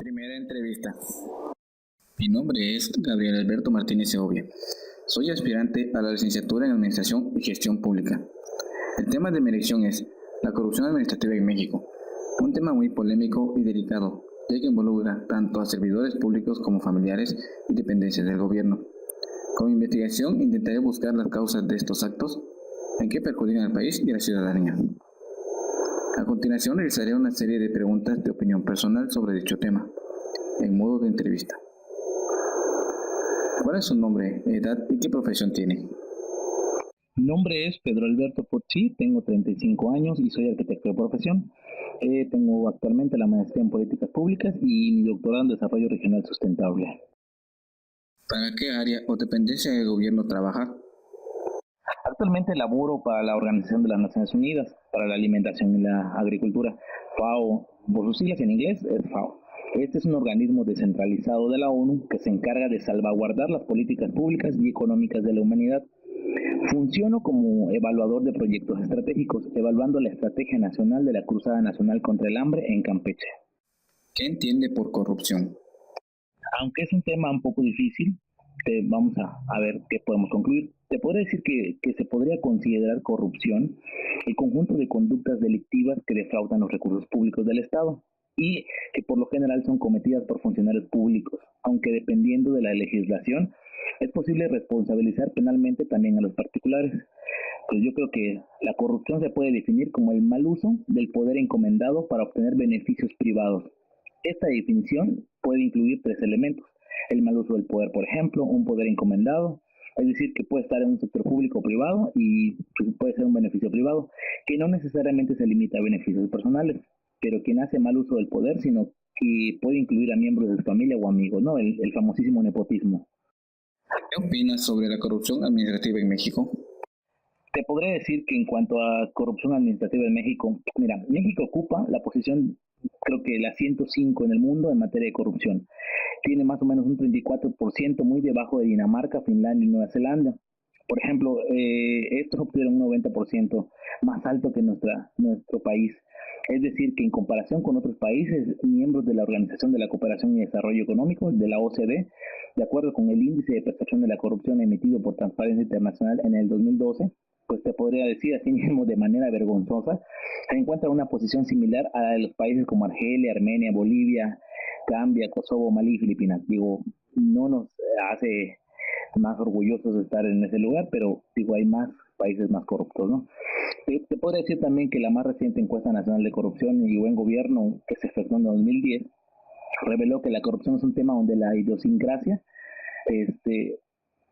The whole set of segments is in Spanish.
Primera entrevista. Mi nombre es Gabriel Alberto Martínez Segovia. Soy aspirante a la licenciatura en Administración y Gestión Pública. El tema de mi elección es la corrupción administrativa en México, un tema muy polémico y delicado, ya que involucra tanto a servidores públicos como familiares y dependencias del gobierno. Con mi investigación intentaré buscar las causas de estos actos, en qué perjudican al país y a la ciudadanía. A continuación realizaré una serie de preguntas de opinión personal sobre dicho tema, en modo de entrevista. ¿Cuál es su nombre, edad y qué profesión tiene? Mi nombre es Pedro Alberto Pochi, tengo 35 años y soy arquitecto de profesión. Tengo actualmente la maestría en políticas públicas y mi doctorado en desarrollo regional sustentable. ¿Para qué área o dependencia del gobierno trabaja? Actualmente laboro para la Organización de las Naciones Unidas para la Alimentación y la Agricultura, FAO, por sus siglas en inglés es FAO. Este es un organismo descentralizado de la ONU que se encarga de salvaguardar las políticas públicas y económicas de la humanidad. Funciono como evaluador de proyectos estratégicos, evaluando la Estrategia Nacional de la Cruzada Nacional contra el Hambre en Campeche. ¿Qué entiende por corrupción? Aunque es un tema un poco difícil, vamos a ver qué podemos concluir. Te podría decir que se podría considerar corrupción el conjunto de conductas delictivas que defraudan los recursos públicos del Estado y que por lo general son cometidas por funcionarios públicos, aunque dependiendo de la legislación es posible responsabilizar penalmente también a los particulares. Pues yo creo que la corrupción se puede definir como el mal uso del poder encomendado para obtener beneficios privados. Esta definición puede incluir tres elementos: el mal uso del poder, por ejemplo, un poder encomendado, es decir, que puede estar en un sector público o privado y puede ser un beneficio privado, que no necesariamente se limita a beneficios personales, pero quien hace mal uso del poder, sino que puede incluir a miembros de su familia o amigos, ¿no? El famosísimo nepotismo. ¿Qué opinas sobre la corrupción administrativa en México? Te podría decir que en cuanto a corrupción administrativa en México, mira, México ocupa la posición, creo que la 105 en el mundo en materia de corrupción. Tiene más o menos un 34%, muy debajo de Dinamarca, Finlandia y Nueva Zelanda. Por ejemplo, estos obtuvieron un 90% más alto que nuestro país. Es decir, que en comparación con otros países miembros de la Organización de la Cooperación y Desarrollo Económico, de la OCDE, de acuerdo con el índice de percepción de la corrupción emitido por Transparencia Internacional en el 2012, pues te podría decir así mismo de manera vergonzosa, se encuentra una posición similar a la de los países como Argelia, Armenia, Bolivia, Gambia, Kosovo, Malí y Filipinas. Digo, no nos hace más orgullosos de estar en ese lugar, pero digo, hay más países más corruptos, ¿no? Te podría decir también que la más reciente encuesta nacional de corrupción y buen gobierno, que se efectuó en 2010, reveló que la corrupción es un tema donde la idiosincrasia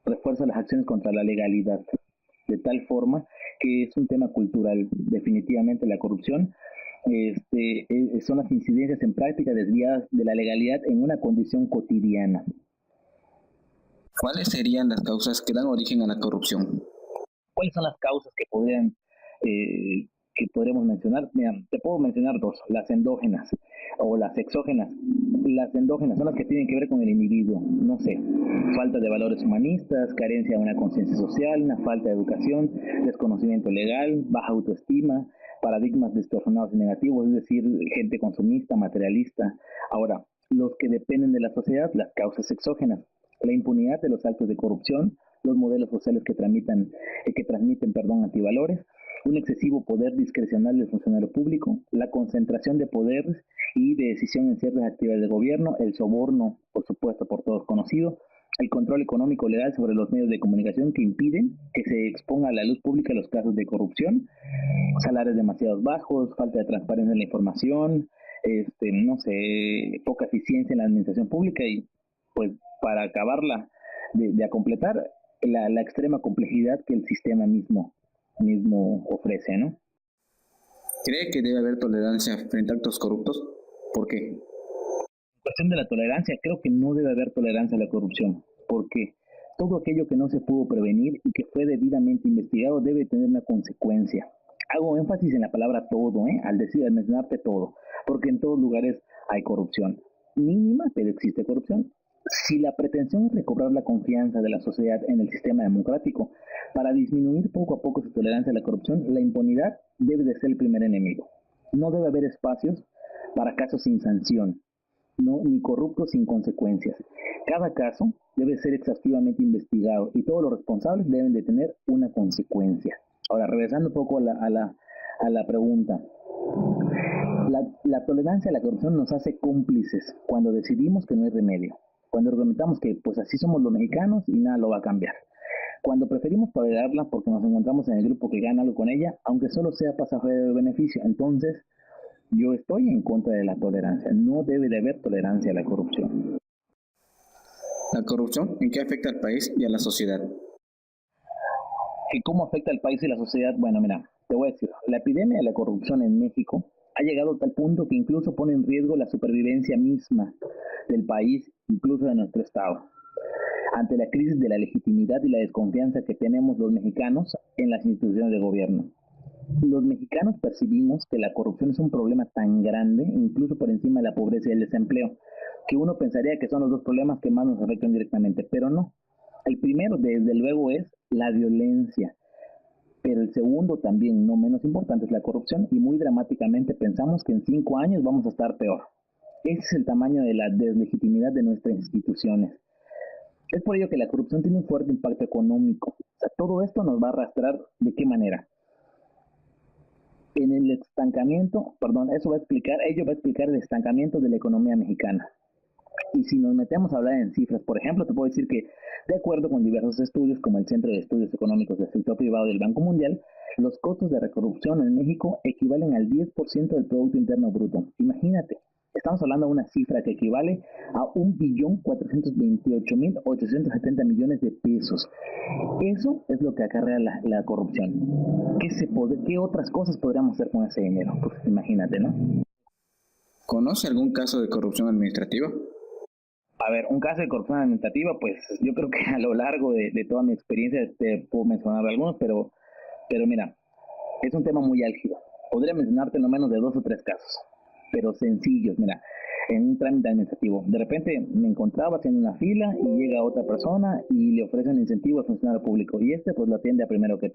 refuerza las acciones contra la legalidad, de tal forma que es un tema cultural. Definitivamente la corrupción son las incidencias en práctica desviadas de la legalidad en una condición cotidiana. ¿Cuáles serían las causas que dan origen a la corrupción? ¿Cuáles son las causas que podríamos mencionar? Mira, te puedo mencionar dos: las endógenas o las exógenas. Las endógenas son las que tienen que ver con el individuo, no sé, falta de valores humanistas, carencia de una conciencia social, una falta de educación, desconocimiento legal, baja autoestima, paradigmas distorsionados y negativos, es decir, gente consumista, materialista. Ahora, los que dependen de la sociedad, las causas exógenas: la impunidad de los actos de corrupción, los modelos sociales que transmiten antivalores, un excesivo poder discrecional del funcionario público, la concentración de poderes y de decisión en ciertas actividades de gobierno, el soborno, por supuesto, por todos conocido, el control económico legal sobre los medios de comunicación que impiden que se exponga a la luz pública los casos de corrupción, salarios demasiado bajos, falta de transparencia en la información, no sé, poca eficiencia en la administración pública y, pues, para acabarla de completar, la extrema complejidad que el sistema mismo ofrece, ¿no? ¿Cree que debe haber tolerancia frente a actos corruptos? ¿Por qué? En cuestión de la tolerancia, creo que no debe haber tolerancia a la corrupción, porque todo aquello que no se pudo prevenir y que fue debidamente investigado debe tener una consecuencia. Hago énfasis en la palabra todo, al mencionarte todo, porque en todos lugares hay corrupción. Mínima, pero existe corrupción. Si la pretensión es recobrar la confianza de la sociedad en el sistema democrático para disminuir poco a poco su tolerancia a la corrupción, la impunidad debe de ser el primer enemigo. No debe haber espacios para casos sin sanción. no, ni corruptos sin consecuencias. Cada caso debe ser exhaustivamente investigado y todos los responsables deben de tener una consecuencia. Ahora, regresando un poco a la pregunta, la tolerancia a la corrupción nos hace cómplices cuando decidimos que no hay remedio, cuando argumentamos que pues así somos los mexicanos y nada lo va a cambiar, cuando preferimos tolerarla porque nos encontramos en el grupo que gana algo con ella, aunque solo sea pasajero de beneficio. Entonces, yo estoy en contra de la tolerancia. No debe de haber tolerancia a la corrupción. ¿La corrupción en qué afecta al país y a la sociedad? ¿Y cómo afecta al país y la sociedad? Bueno, mira, te voy a decir, la epidemia de la corrupción en México ha llegado a tal punto que incluso pone en riesgo la supervivencia misma del país, incluso de nuestro Estado, ante la crisis de la legitimidad y la desconfianza que tenemos los mexicanos en las instituciones de gobierno. Los mexicanos percibimos que la corrupción es un problema tan grande, incluso por encima de la pobreza y el desempleo, que uno pensaría que son los dos problemas que más nos afectan directamente, pero no. El primero, desde luego, es la violencia, pero el segundo también, no menos importante, es la corrupción, y muy dramáticamente pensamos que en 5 años vamos a estar peor. Ese es el tamaño de la deslegitimidad de nuestras instituciones. Es por ello que la corrupción tiene un fuerte impacto económico. O sea, todo esto nos va a arrastrar, ¿de qué manera? En el estancamiento, perdón, ello va a explicar el estancamiento de la economía mexicana. Y si nos metemos a hablar en cifras, por ejemplo, te puedo decir que, de acuerdo con diversos estudios, como el Centro de Estudios Económicos del Sector Privado del Banco Mundial, los costos de la corrupción en México equivalen al 10% del Producto Interno Bruto. Imagínate, estamos hablando de una cifra que equivale a 1.428.870 millones de pesos. Eso es lo que acarrea la corrupción. ¿Qué otras cosas podríamos hacer con ese dinero? Pues imagínate, ¿no? ¿Conoce algún caso de corrupción administrativa? A ver, un caso de corrupción administrativa, pues yo creo que a lo largo de toda mi experiencia te puedo mencionar algunos, pero mira, es un tema muy álgido. Podría mencionarte no menos de 2 o 3 casos, pero sencillos. Mira, en un trámite administrativo, de repente me encontraba haciendo una fila y llega otra persona y le ofrece un incentivo al funcionario público y este pues lo atiende a primero que a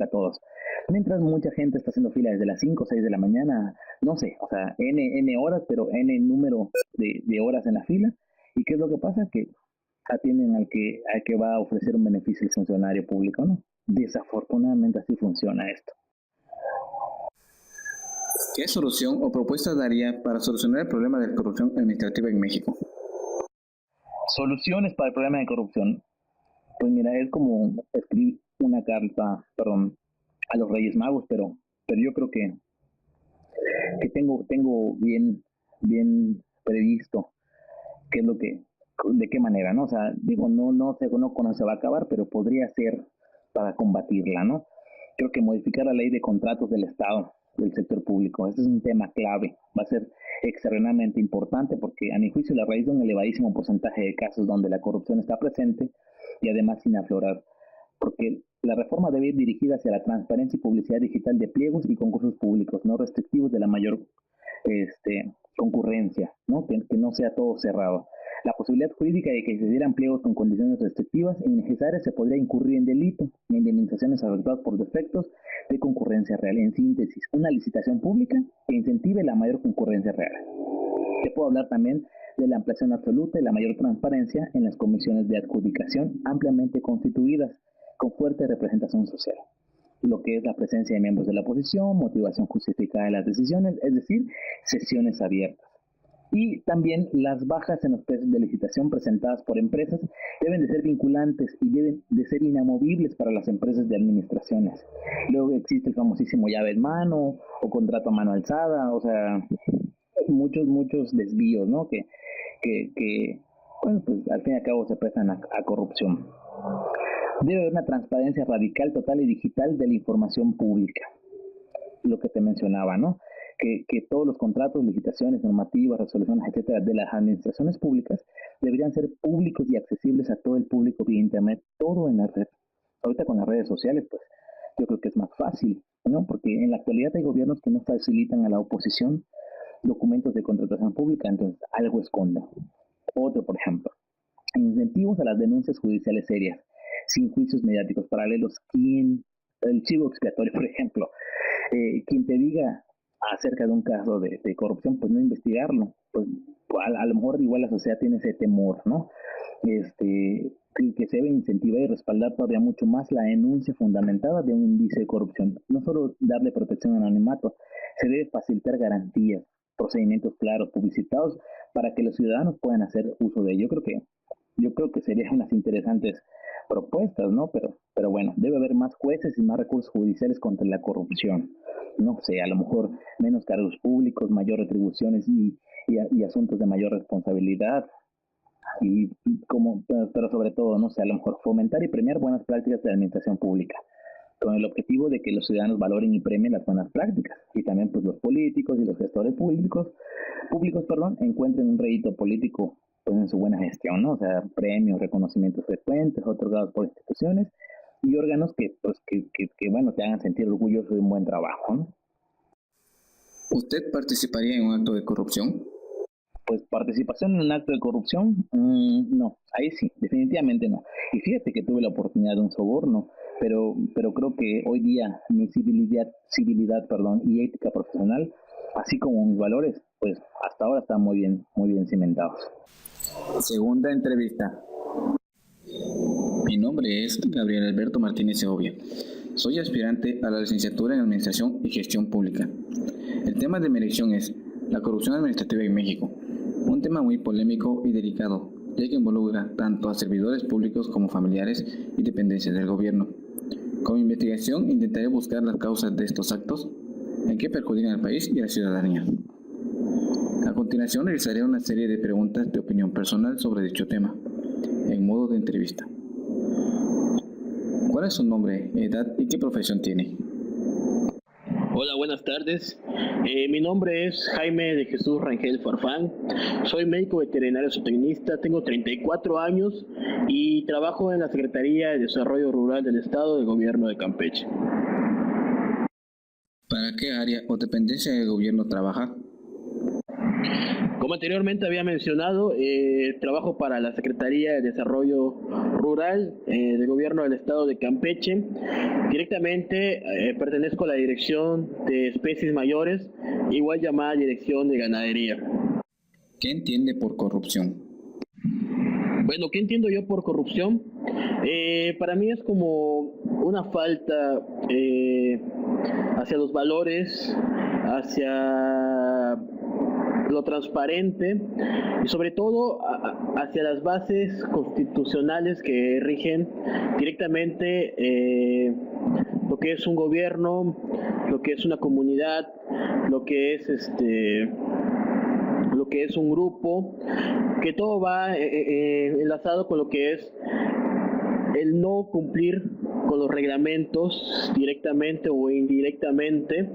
todos. Mientras mucha gente está haciendo fila desde las 5 o 6 de la mañana, no sé, o sea, n horas, pero n número de horas en la fila. ¿Y qué es lo que pasa? Que atienden al que va a ofrecer un beneficio al funcionario público, ¿no? Desafortunadamente así funciona esto. ¿Qué solución o propuesta daría para solucionar el problema de corrupción administrativa en México? Soluciones para el problema de corrupción. Pues mira, es como escribir una carta, perdón, a los Reyes Magos, pero yo creo que tengo bien previsto qué es lo de qué manera, ¿no? O sea, digo, no sé cuándo se va a acabar, pero podría ser para combatirla, ¿no? Creo que modificar la ley de contratos del Estado, del sector público, este es un tema clave, va a ser extremadamente importante porque a mi juicio la raíz de un elevadísimo porcentaje de casos donde la corrupción está presente y además sin aflorar, porque la reforma debe ir dirigida hacia la transparencia y publicidad digital de pliegos y concursos públicos, no restrictivos de la mayor concurrencia, ¿no? Que no sea todo cerrado. La posibilidad jurídica de que se dieran pliegos con condiciones restrictivas e innecesarias se podría incurrir en delito, en indemnizaciones afectadas por defectos de concurrencia real. En síntesis, una licitación pública que incentive la mayor concurrencia real. Te puedo hablar también de la ampliación absoluta y la mayor transparencia en las comisiones de adjudicación ampliamente constituidas, con fuerte representación social, lo que es la presencia de miembros de la oposición, motivación justificada de las decisiones, es decir, sesiones abiertas. Y también las bajas en los precios de licitación presentadas por empresas deben de ser vinculantes y deben de ser inamovibles para las empresas de administraciones. Luego existe el famosísimo llave en mano o contrato a mano alzada, o sea, muchos desvíos, ¿no? Que bueno, pues al fin y al cabo se prestan a corrupción. Debe haber una transparencia radical, total y digital de la información pública, lo que te mencionaba, ¿no? Que todos los contratos, licitaciones, normativas, resoluciones, etcétera, de las administraciones públicas deberían ser públicos y accesibles a todo el público vía internet, todo en la red. Ahorita con las redes sociales, pues yo creo que es más fácil, ¿no? Porque en la actualidad hay gobiernos que no facilitan a la oposición documentos de contratación pública, entonces algo esconde. Otro, por ejemplo, incentivos a las denuncias judiciales serias, sin juicios mediáticos paralelos. El chivo expiatorio, por ejemplo, quien te diga acerca de un caso de corrupción, pues no investigarlo, pues a lo mejor igual la sociedad tiene ese temor, ¿no? Que se debe incentivar y respaldar todavía mucho más la denuncia fundamentada de un índice de corrupción. No solo darle protección al anonimato, se debe facilitar garantías, procedimientos claros, publicitados, para que los ciudadanos puedan hacer uso de ello. Yo creo que serían unas interesantes propuestas, ¿no? Pero bueno, debe haber más jueces y más recursos judiciales contra la corrupción. No sé, a lo mejor menos cargos públicos, mayor retribuciones y asuntos de mayor responsabilidad. Pero sobre todo, no sé, a lo mejor fomentar y premiar buenas prácticas de administración pública, con el objetivo de que los ciudadanos valoren y premien las buenas prácticas, y también pues los políticos y los gestores públicos, encuentren un rédito político pues en su buena gestión, ¿no? O sea, premios, reconocimientos frecuentes, otorgados por instituciones y órganos que bueno, te hagan sentir orgulloso de un buen trabajo, ¿no? ¿Usted participaría en un acto de corrupción? Pues participación en un acto de corrupción, no, ahí sí, definitivamente no. Y fíjate que tuve la oportunidad de un soborno, pero creo que hoy día mi civilidad, y ética profesional, así como mis valores, pues hasta ahora están muy bien cimentados. Segunda entrevista. Mi nombre es Gabriel Alberto Martínez Segovia. Soy aspirante a la licenciatura en Administración y Gestión Pública. El tema de mi elección es la corrupción administrativa en México, un tema muy polémico y delicado, ya que involucra tanto a servidores públicos como familiares y dependencias del gobierno. Con mi investigación intentaré buscar las causas de estos actos, en qué perjudican al país y a la ciudadanía. A continuación realizaré una serie de preguntas de opinión personal sobre dicho tema, en modo de entrevista. ¿Cuál es su nombre, edad y qué profesión tiene? Hola, buenas tardes. Mi nombre es Jaime de Jesús Rangel Farfán. Soy médico veterinario zootecnista, tengo 34 años y trabajo en la Secretaría de Desarrollo Rural del Estado del Gobierno de Campeche. ¿Para qué área o dependencia del gobierno trabaja? Como anteriormente había mencionado, trabajo para la Secretaría de Desarrollo Rural del Gobierno del Estado de Campeche. Directamente pertenezco a la Dirección de Especies Mayores, igual llamada Dirección de Ganadería. ¿Qué entiende por corrupción? Bueno, ¿qué entiendo yo por corrupción? Para mí es como una falta hacia los valores, hacia lo transparente y sobre todo hacia las bases constitucionales que rigen directamente lo que es un gobierno, lo que es una comunidad, lo que es un grupo, que todo va enlazado con lo que es el no cumplir con los reglamentos directamente o indirectamente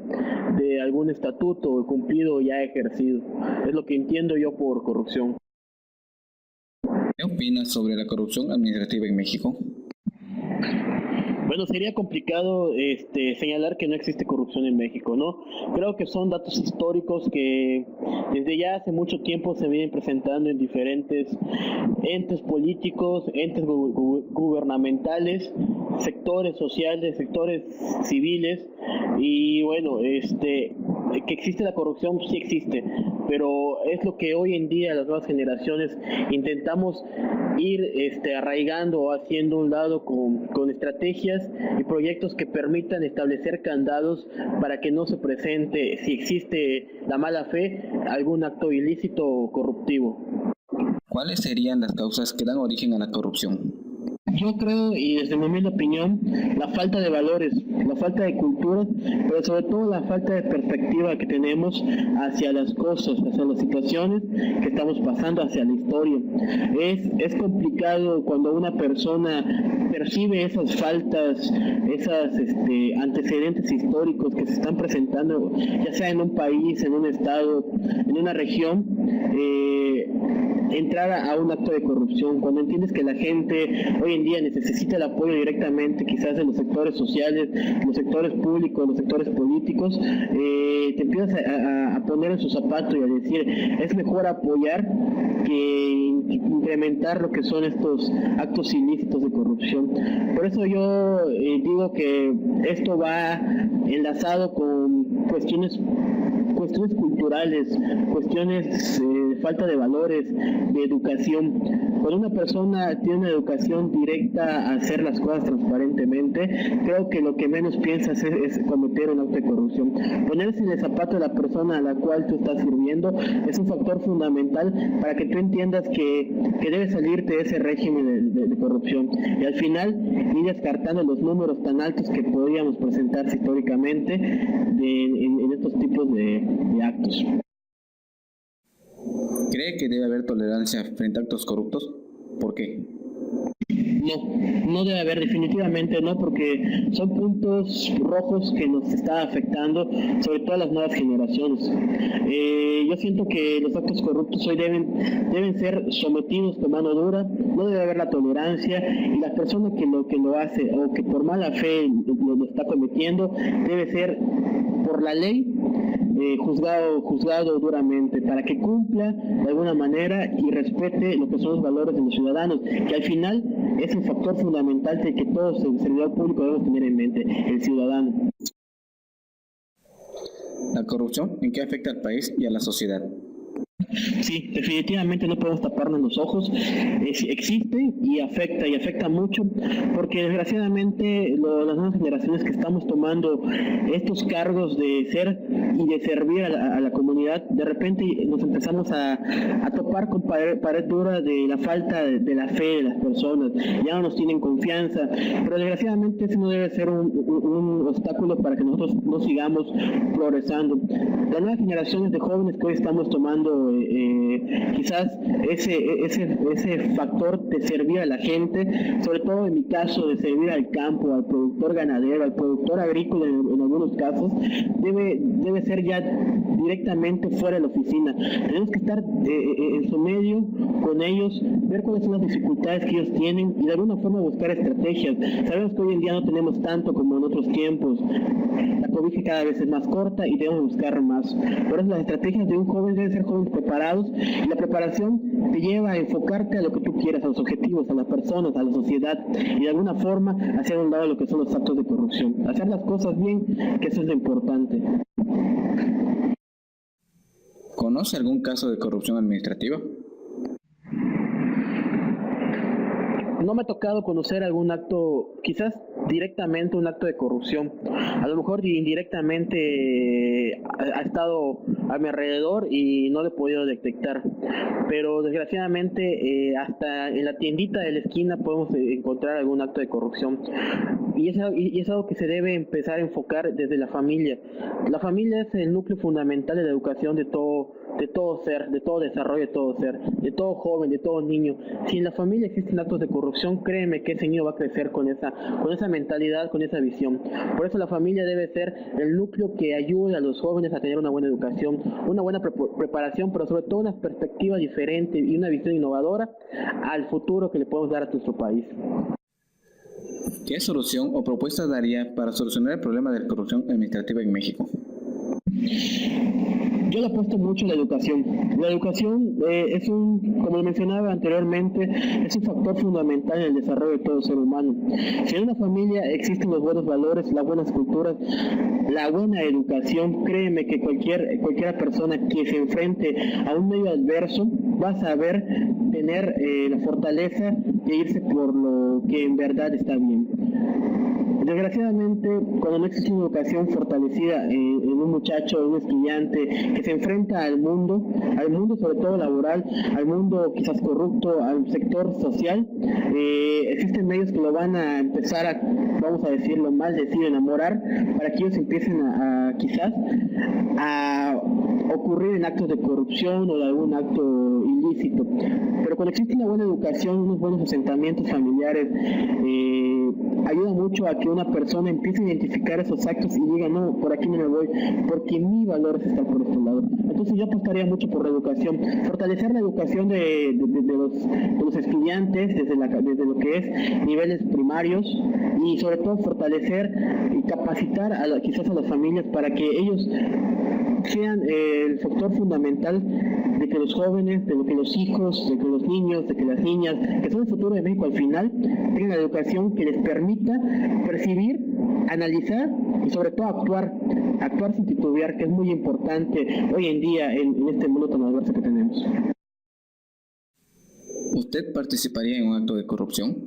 de algún estatuto cumplido o ya ejercido. Es lo que entiendo yo por corrupción. ¿Qué opinas sobre la corrupción administrativa en México? Bueno, sería complicado señalar que no existe corrupción en México, ¿no? Creo que son datos históricos que desde ya hace mucho tiempo se vienen presentando en diferentes entes políticos, entes gubernamentales, sectores sociales, sectores civiles, y bueno, que existe la corrupción, sí existe, pero es lo que hoy en día las nuevas generaciones intentamos ir arraigando o haciendo un lado con estrategias y proyectos que permitan establecer candados para que no se presente, si existe la mala fe, algún acto ilícito o corruptivo. ¿Cuáles serían las causas que dan origen a la corrupción? Yo creo, y desde mi humilde opinión, la falta de valores, la falta de cultura, pero sobre todo la falta de perspectiva que tenemos hacia las cosas, hacia las situaciones que estamos pasando, hacia la historia. Es complicado cuando una persona percibe esas faltas, esas antecedentes históricos que se están presentando, ya sea en un país, en un estado, en una región, entrar a un acto de corrupción, cuando entiendes que la gente hoy en día necesita el apoyo directamente quizás de los sectores sociales, los sectores públicos, los sectores políticos, te empiezas a poner en su zapato y a decir, es mejor apoyar que incrementar lo que son estos actos ilícitos de corrupción. Por eso yo digo que esto va enlazado con cuestiones culturales, cuestiones falta de valores, de educación. Cuando una persona tiene una educación directa a hacer las cosas transparentemente, creo que lo que menos piensas es cometer un acto de corrupción. Ponerse en el zapato de la persona a la cual tú estás sirviendo es un factor fundamental para que tú entiendas que debes salirte de ese régimen de corrupción. Y al final ir descartando los números tan altos que podríamos presentarse históricamente en estos tipos de actos. ¿Cree que debe haber tolerancia frente a actos corruptos? ¿Por qué? No debe haber, definitivamente no, porque son puntos rojos que nos está afectando, sobre todo a las nuevas generaciones. Yo siento que los actos corruptos hoy deben ser sometidos con mano dura, no debe haber la tolerancia, y la persona que lo hace o que por mala fe lo está cometiendo debe ser por la ley juzgado duramente, para que cumpla de alguna manera y respete lo que son los valores de los ciudadanos, que al final es un factor fundamental que todos en el servidor público debemos tener en mente, el ciudadano. ¿La corrupción en qué afecta al país y a la sociedad? Sí, definitivamente no podemos taparnos los ojos, existe y afecta mucho, porque desgraciadamente las nuevas generaciones que estamos tomando estos cargos de ser y de servir a la comunidad, de repente nos empezamos a topar con pared dura de la falta de la fe de las personas, ya no nos tienen confianza, pero desgraciadamente ese no debe ser un obstáculo para que nosotros no sigamos progresando. Las nuevas generaciones de jóvenes que hoy estamos tomando quizás ese factor de servir a la gente, sobre todo en mi caso de servir al campo, al productor ganadero, al productor agrícola en algunos casos, debe ser ya directamente fuera de la oficina. Tenemos que estar en su medio con ellos, ver cuáles son las dificultades que ellos tienen y de alguna forma buscar estrategias. Sabemos que hoy en día no tenemos tanto como en otros tiempos, la cobija cada vez es más corta y debemos buscar más. Por eso las estrategias de un joven deben ser jóvenes preparados, y la preparación te lleva a enfocarte a lo que tú quieras, a los objetivos, a las personas, a la sociedad, y de alguna forma hacer un lado lo que son los actos de corrupción. Hacer las cosas bien, que eso es lo importante. ¿Conoce algún caso de corrupción administrativa? No me ha tocado conocer algún acto, quizás directamente un acto de corrupción. A lo mejor indirectamente ha estado a mi alrededor y no lo he podido detectar. Pero desgraciadamente hasta en la tiendita de la esquina podemos encontrar algún acto de corrupción. Y es algo que se debe empezar a enfocar desde la familia. La familia es el núcleo fundamental de la educación de todo ser, de todo desarrollo, de todo ser, de todo joven, de todo niño. Si en la familia existen actos de corrupción, créeme que ese niño va a crecer con esa mentalidad, con esa visión. Por eso la familia debe ser el núcleo que ayude a los jóvenes a tener una buena educación, una buena preparación, pero sobre todo una perspectiva diferente y una visión innovadora al futuro que le podemos dar a nuestro país. ¿Qué solución o propuesta daría para solucionar el problema de la corrupción administrativa en México? Yo le apuesto mucho a la educación. La educación como mencionaba anteriormente, es un factor fundamental en el desarrollo de todo ser humano. Si en una familia existen los buenos valores, las buenas culturas, la buena educación, créeme que cualquiera persona que se enfrente a un medio adverso va a saber tener la fortaleza de irse por lo que en verdad está bien. Desgraciadamente, cuando no existe una educación fortalecida en un muchacho, en un estudiante que se enfrenta al mundo sobre todo laboral, al mundo quizás corrupto, al sector social, existen medios que lo van a empezar vamos a decirlo, maldecir, enamorar, para que ellos empiecen quizás a ocurrir en actos de corrupción o de algún acto ilícito. Pero cuando existe una buena educación, unos buenos asentamientos familiares, ayuda mucho a que una persona empiece a identificar esos actos y diga, no, por aquí no me voy, porque mi valor es estar por este lado. Entonces yo apostaría mucho por la educación, fortalecer la educación de los estudiantes desde lo que es niveles primarios, y sobre todo fortalecer y capacitar quizás a las familias para que ellos sean el factor fundamental de que los jóvenes, de que los hijos, de que los niños, de que las niñas, que son el futuro de México al final, tengan la educación que les permita percibir, analizar y sobre todo actuar sin titubear, que es muy importante hoy en día en este mundo tan adverso que tenemos. ¿Usted participaría en un acto de corrupción?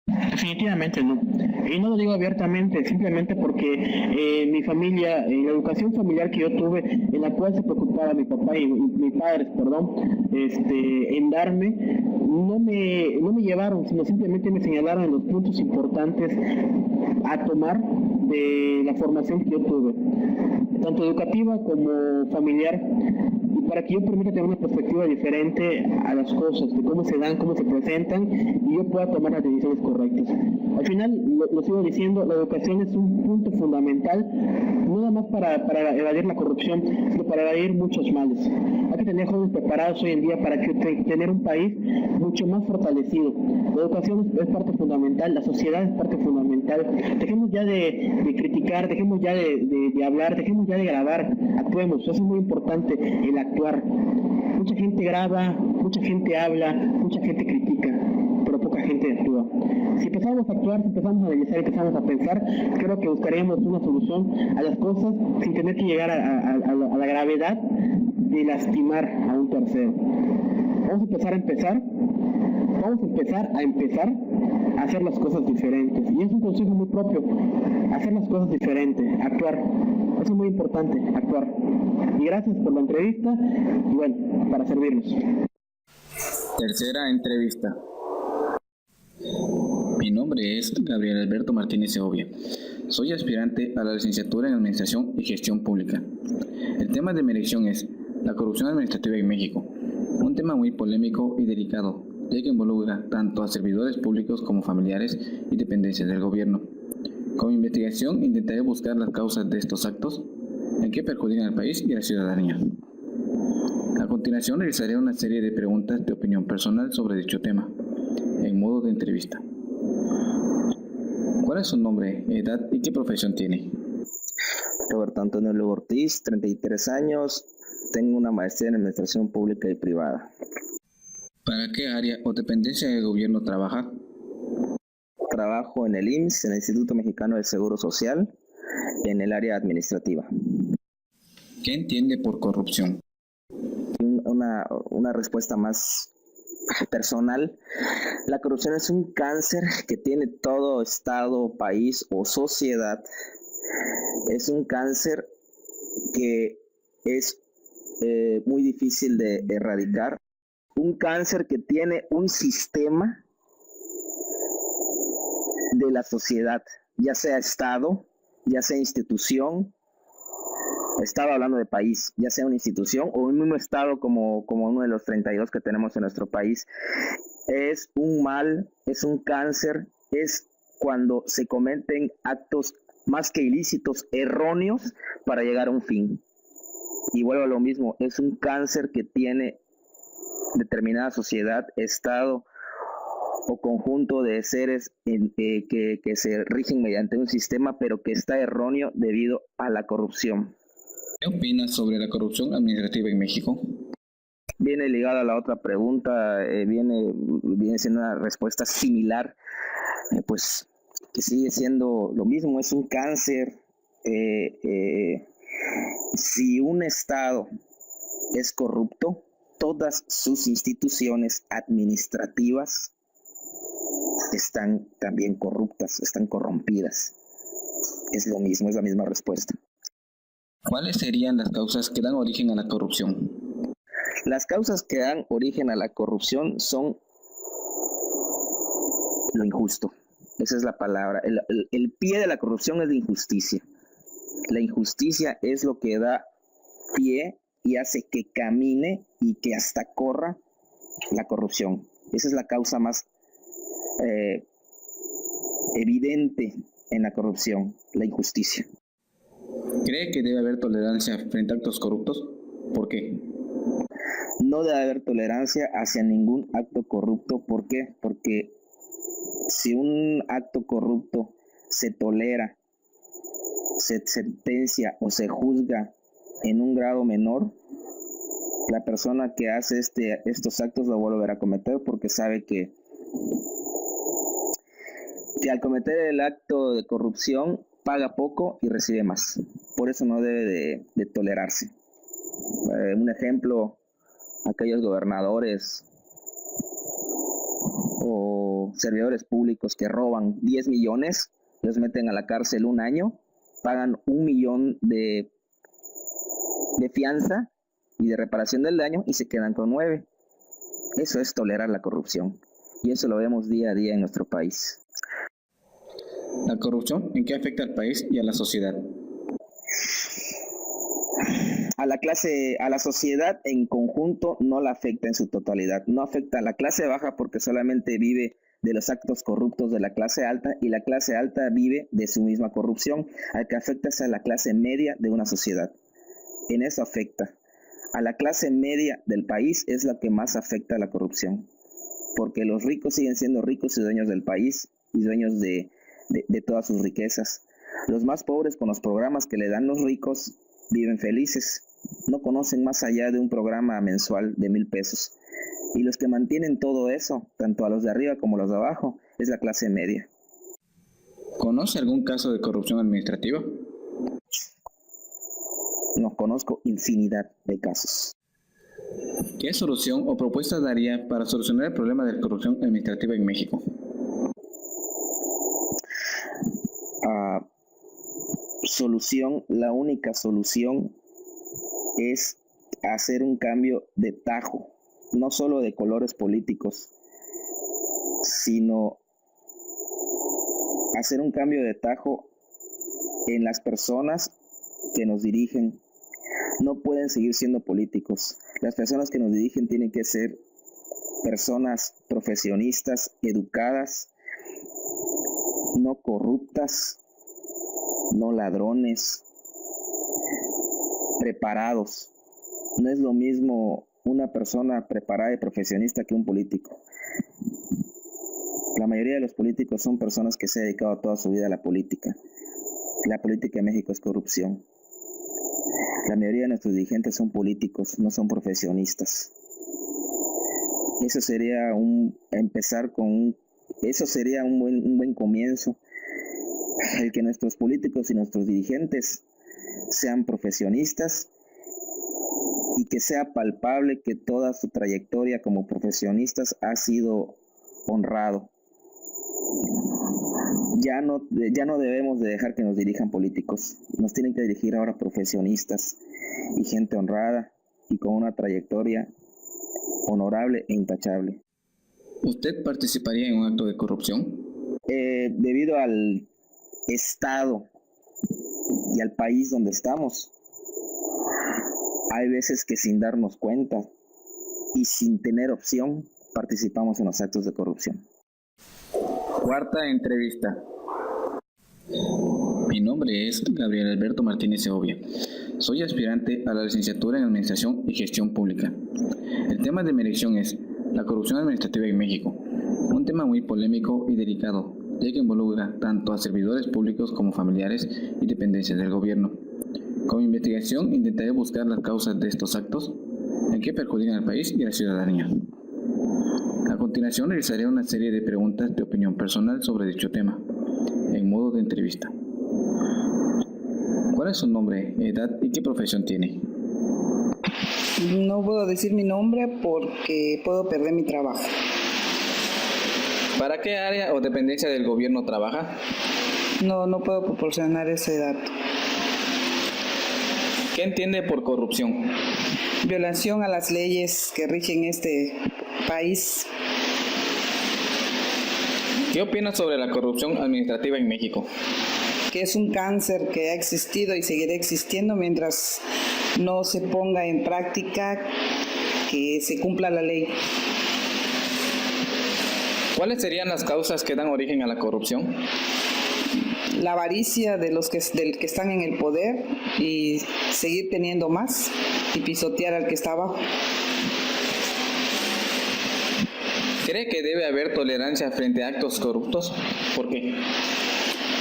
Definitivamente no. Y no lo digo abiertamente, simplemente porque mi familia, la educación familiar que yo tuve, en la cual se preocupaba mi papá y mis padres, perdón, en darme, no me llevaron, sino simplemente me señalaron los puntos importantes a tomar de la formación que yo tuve, tanto educativa como familiar, y para que yo permita tener una perspectiva diferente a las cosas, de cómo se dan, cómo se presentan, y yo pueda tomar las decisiones correctas. Al final, lo sigo diciendo, la educación es un punto fundamental, no nada más para evadir la corrupción, sino para evadir muchos males. Hay que tener jóvenes preparados hoy en día para tener un país mucho más fortalecido. La educación es parte fundamental, la sociedad es parte fundamental. Dejemos ya de criticar, dejemos ya de hablar, dejemos ya de grabar, actuemos. Eso es muy importante, el actuar. Mucha gente graba, mucha gente habla, mucha gente critica, pero poca gente actúa. Si empezamos a actuar, si empezamos a analizar, empezamos a pensar, creo que buscaremos una solución a las cosas sin tener que llegar a la gravedad de lastimar a un tercero. Vamos a empezar a hacer las cosas diferentes. Y es un consejo muy propio, hacer las cosas diferentes, actuar. Eso es muy importante, actuar. Y gracias por la entrevista y bueno, para servirnos. Tercera entrevista. Mi nombre es Gabriel Alberto Martínez Segovia. Soy aspirante a la licenciatura en Administración y Gestión Pública. El tema de mi elección es la corrupción administrativa en México, un tema muy polémico y delicado, ya que involucra tanto a servidores públicos como familiares y dependencias del gobierno. Con mi investigación intentaré buscar las causas de estos actos, en qué perjudican al país y a la ciudadanía. A continuación realizaré una serie de preguntas de opinión personal sobre dicho tema, en modo de entrevista. ¿Cuál es su nombre, edad y qué profesión tiene? Roberto Antonio Lugo Ortiz, 33 años, tengo una maestría en Administración Pública y Privada. ¿Para qué área o dependencia del gobierno trabaja? Trabajo en el IMSS, en el Instituto Mexicano del Seguro Social, en el área administrativa. ¿Qué entiende por corrupción? Una respuesta más personal. La corrupción es un cáncer que tiene todo estado, país o sociedad. Es un cáncer que es muy difícil de erradicar. Un cáncer que tiene un sistema de la sociedad, ya sea estado, ya sea institución. Estaba hablando de país, ya sea una institución o un mismo estado como uno de los 32 que tenemos en nuestro país. Es un mal, es un cáncer, es cuando se cometen actos más que ilícitos, erróneos para llegar a un fin. Y vuelvo a lo mismo, es un cáncer que tiene determinada sociedad, estado o conjunto de seres que se rigen mediante un sistema, pero que está erróneo debido a la corrupción. ¿Qué opinas sobre la corrupción administrativa en México? Viene ligada a la otra pregunta, viene siendo una respuesta similar, pues que sigue siendo lo mismo, es un cáncer. Si un estado es corrupto, todas sus instituciones administrativas están también corruptas, están corrompidas. Es lo mismo, es la misma respuesta. ¿Cuáles serían las causas que dan origen a la corrupción? Las causas que dan origen a la corrupción son lo injusto. Esa es la palabra. El pie de la corrupción es la injusticia. La injusticia es lo que da pie y hace que camine y que hasta corra la corrupción. Esa es la causa más evidente en la corrupción, la injusticia. ¿Cree que debe haber tolerancia frente a actos corruptos? ¿Por qué? No debe haber tolerancia hacia ningún acto corrupto. ¿Por qué? Porque si un acto corrupto se tolera, se sentencia o se juzga en un grado menor, la persona que hace estos actos lo va a volver a cometer porque sabe que al cometer el acto de corrupción paga poco y recibe más. Por eso no debe de tolerarse. Un ejemplo, aquellos gobernadores o servidores públicos que roban 10 millones, los meten a la cárcel un año, pagan 1 millón de fianza y de reparación del daño y se quedan con 9. Eso es tolerar la corrupción y eso lo vemos día a día en nuestro país. ¿La corrupción en qué afecta al país y a la sociedad? A la sociedad en conjunto no la afecta en su totalidad. No afecta a la clase baja porque solamente vive de los actos corruptos de la clase alta y la clase alta vive de su misma corrupción. Al que afecta es a la clase media de una sociedad. En eso afecta. A la clase media del país es la que más afecta a la corrupción. Porque los ricos siguen siendo ricos y dueños del país y dueños de todas sus riquezas. Los más pobres con los programas que le dan los ricos viven felices, no conocen más allá de un programa mensual de 1,000 pesos. Y los que mantienen todo eso, tanto a los de arriba como a los de abajo, es la clase media. ¿Conoce algún caso de corrupción administrativa? No, conozco infinidad de casos. ¿Qué solución o propuesta daría para solucionar el problema de la corrupción administrativa en México? La única solución es hacer un cambio de tajo, no solo de colores políticos, sino hacer un cambio de tajo en las personas que nos dirigen. No pueden seguir siendo políticos. Las personas que nos dirigen tienen que ser personas profesionistas, educadas, no corruptas, no ladrones, preparados. No es lo mismo una persona preparada y profesionista que un político. La mayoría de los políticos son personas que se han dedicado toda su vida a la política. La política en México es corrupción. La mayoría de nuestros dirigentes son políticos, no son profesionistas. Eso sería un buen comienzo. El que nuestros políticos y nuestros dirigentes sean profesionistas y que sea palpable que toda su trayectoria como profesionistas ha sido honrado. Ya no debemos de dejar que nos dirijan políticos. Nos tienen que dirigir ahora profesionistas y gente honrada y con una trayectoria honorable e intachable. ¿Usted participaría en un acto de corrupción? Debido al estado y al país donde estamos, hay veces que sin darnos cuenta y sin tener opción participamos en los actos de corrupción. Cuarta entrevista. Mi nombre es Gabriel Alberto Martínez Segovia. Soy aspirante a la licenciatura en Administración y Gestión Pública. El tema de mi elección es la corrupción administrativa en México, un tema muy polémico y delicado, ya que involucra tanto a servidores públicos como familiares y dependencias del gobierno. Con mi investigación intentaré buscar las causas de estos actos, en qué perjudican al país y a la ciudadanía. A continuación realizaré una serie de preguntas de opinión personal sobre dicho tema, en modo de entrevista. ¿Cuál es su nombre, edad y qué profesión tiene? No puedo decir mi nombre porque puedo perder mi trabajo. ¿Para qué área o dependencia del gobierno trabaja? No puedo proporcionar ese dato. ¿Qué entiende por corrupción? Violación a las leyes que rigen este país. ¿Qué opina sobre la corrupción administrativa en México? Que es un cáncer que ha existido y seguirá existiendo mientras no se ponga en práctica que se cumpla la ley. ¿Cuáles serían las causas que dan origen a la corrupción? La avaricia de los que están en el poder y seguir teniendo más y pisotear al que está abajo. ¿Cree que debe haber tolerancia frente a actos corruptos? ¿Por qué?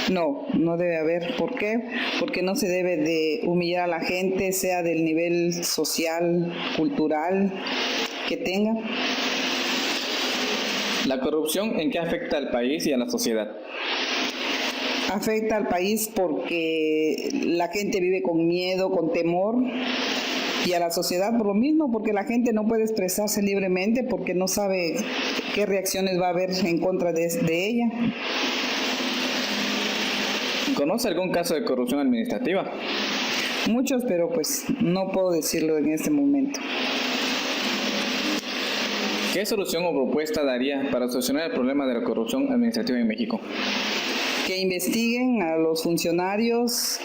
No debe haber. ¿Por qué? Porque no se debe de humillar a la gente, sea del nivel social, cultural que tenga. ¿La corrupción en qué afecta al país y a la sociedad? Afecta al país porque la gente vive con miedo, con temor, y a la sociedad por lo mismo, porque la gente no puede expresarse libremente porque no sabe qué reacciones va a haber en contra de ella. ¿Conoce algún caso de corrupción administrativa? Muchos, pero pues no puedo decirlo en este momento. ¿Qué solución o propuesta daría para solucionar el problema de la corrupción administrativa en México? Que investiguen a los funcionarios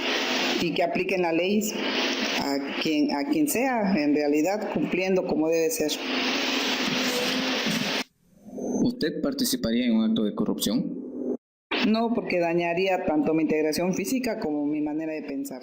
y que apliquen la ley a quien sea, en realidad cumpliendo como debe ser. ¿Usted participaría en un acto de corrupción? No, porque dañaría tanto mi integración física como mi manera de pensar.